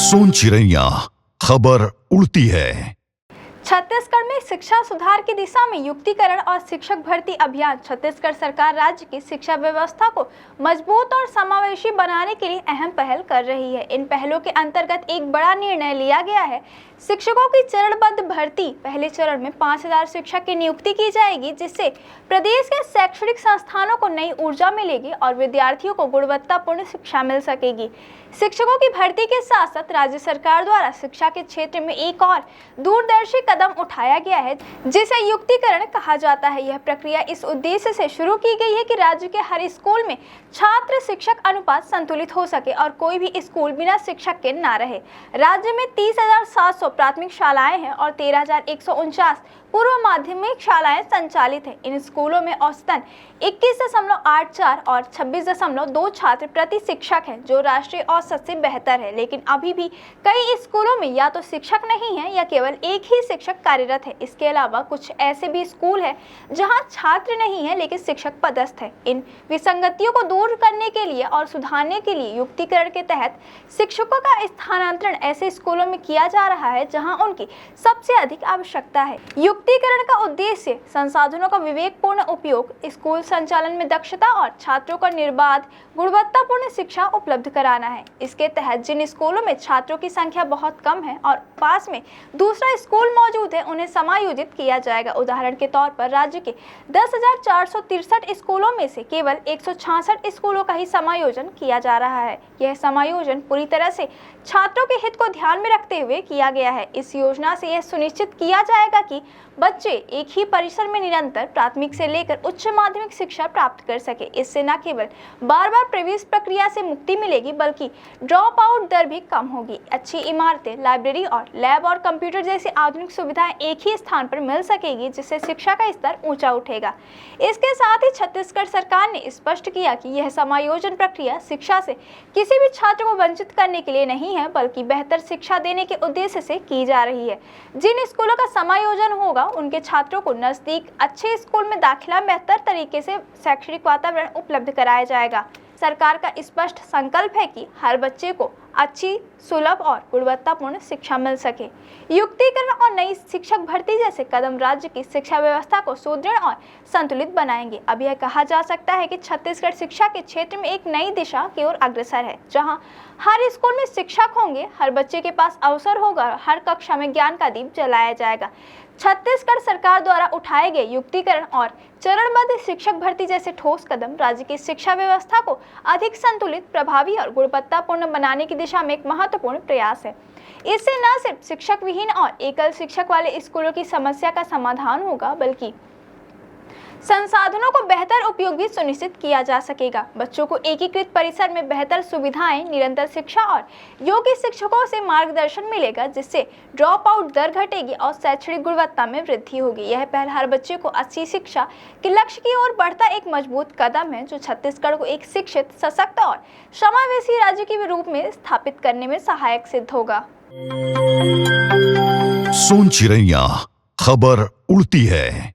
सोन चिड़ैया खबर उड़ती है। छत्तीसगढ़ में शिक्षा सुधार की दिशा में युक्तिकरण और शिक्षक भर्ती अभियान छत्तीसगढ़ सरकार राज्य की शिक्षा व्यवस्था को मजबूत और समावेशी बनाने के लिए अहम पहल कर रही है। इन पहलों के अंतर्गत एक बड़ा निर्णय लिया गया है। शिक्षकों की चरणबद्ध भर्ती पहले चरण में 5000 शिक्षक की नियुक्ति की जाएगी, जिससे प्रदेश के शैक्षणिक संस्थानों को नई ऊर्जा मिलेगी और विद्यार्थियों को गुणवत्तापूर्ण शिक्षा मिल सकेगी। शिक्षकों की भर्ती के साथ साथ राज्य सरकार द्वारा शिक्षा के क्षेत्र में एक और दूरदर्शी कदम उठाया गया है, जिसे युक्तिकरण कहा जाता है। यह प्रक्रिया इस उद्देश्य से शुरू की गई है कि राज्य के हर स्कूल में छात्र शिक्षक अनुपात संतुलित हो सके और कोई भी स्कूल बिना शिक्षक के ना रहे। राज्य में 30,700 प्राथमिक शालाएं हैं और 13,149 पूर्व माध्यमिक शालाएं संचालित हैं। इन स्कूलों में औसतन 21.84 और 26.2 छात्र प्रति शिक्षक हैं, जो राष्ट्रीय औसत से बेहतर है। लेकिन अभी भी कई स्कूलों में या तो शिक्षक नहीं है या केवल एक ही शिक्षक कार्यरत है। इसके अलावा कुछ ऐसे भी स्कूल हैं जहां छात्र नहीं है लेकिन शिक्षक पदस्थ है। इन विसंगतियों को दूर करने के लिए और सुधारने के लिए युक्तिकरण के तहत शिक्षकों का स्थानांतरण ऐसे स्कूलों में किया जा रहा है जहां उनकी सबसे अधिक आवश्यकता है। युक्तिकरण का उद्देश्य संसाधनों का विवेकपूर्ण उपयोग, स्कूल संचालन में दक्षता और छात्रों को निर्बाध गुणवत्तापूर्ण शिक्षा उपलब्ध कराना है। इसके तहत जिन स्कूलों में छात्रों की संख्या बहुत कम है और पास में दूसरा स्कूल मौजूद है, उन्हें समायोजित किया जाएगा। उदाहरण के तौर पर राज्य के 10,463 स्कूलों में से केवल 166 स्कूलों का ही समायोजन किया जा रहा है। यह समायोजन पूरी तरह से छात्रों के हित को ध्यान में रखते हुए किया गया है। इस योजना से यह सुनिश्चित किया जाएगा कि बच्चे एक ही परिसर में निरंतर प्राथमिक से लेकर उच्च माध्यमिक शिक्षा प्राप्त कर सके। इससे न केवल बार बार प्रवेश प्रक्रिया से मुक्ति मिलेगी, बल्कि ड्रॉप आउट दर भी कम होगी। अच्छी इमारतें, लाइब्रेरी और लैब और कंप्यूटर जैसी आधुनिक सुविधाएं एक ही स्थान पर मिल सकेगी, जिससे शिक्षा का स्तर ऊंचा उठेगा। इसके साथ ही छत्तीसगढ़ सरकार ने स्पष्ट किया कि यह समायोजन प्रक्रिया शिक्षा से किसी भी छात्र को वंचित करने के लिए नहीं है, बल्कि बेहतर शिक्षा देने के उद्देश्य से की जा रही है। जिन स्कूलों का समायोजन होगा, उनके छात्रों को नजदीक अच्छे स्कूल में दाखिला बेहतर तरीके से शैक्षणिक वातावरण उपलब्ध कराया जाएगा। सरकार का स्पष्ट संकल्प है कि हर बच्चे को अच्छी, सुलभ और गुणवत्तापूर्ण शिक्षा मिल सके। युक्तिकरण और नई शिक्षक भर्ती जैसे कदम राज्य की शिक्षा व्यवस्था को सुदृढ़ और संतुलित बनाएंगे। अब यह कहा जा सकता है कि छत्तीसगढ़ शिक्षा के क्षेत्र में एक नई दिशा की ओर अग्रसर है, जहां हर स्कूल में शिक्षक होंगे, हर बच्चे के पास अवसर होगा, हर कक्षा में ज्ञान का दीप जलाया जाएगा। छत्तीसगढ़ सरकार द्वारा उठाए गए युक्तिकरण और चरणबद्ध शिक्षक भर्ती जैसे ठोस कदम राज्य की शिक्षा व्यवस्था को अधिक संतुलित, प्रभावी और गुणवत्तापूर्ण बनाने की दिशा में एक महत्वपूर्ण प्रयास है। इससे न सिर्फ शिक्षक विहीन और एकल शिक्षक वाले स्कूलों की समस्या का समाधान होगा, बल्कि संसाधनों को बेहतर उपयोग भी सुनिश्चित किया जा सकेगा। बच्चों को एकीकृत परिसर में बेहतर सुविधाएं, निरंतर शिक्षा और योग्य शिक्षकों से मार्गदर्शन मिलेगा, जिससे ड्रॉप आउट दर घटेगी और शैक्षणिक गुणवत्ता में वृद्धि होगी। यह पहल हर बच्चे को अच्छी शिक्षा के लक्ष्य की ओर बढ़ता एक मजबूत कदम है, जो छत्तीसगढ़ को एक शिक्षित, सशक्त और समावेशी राज्य के रूप में स्थापित करने में सहायक सिद्ध होगा। सोन चिड़ैया खबर उड़ती है।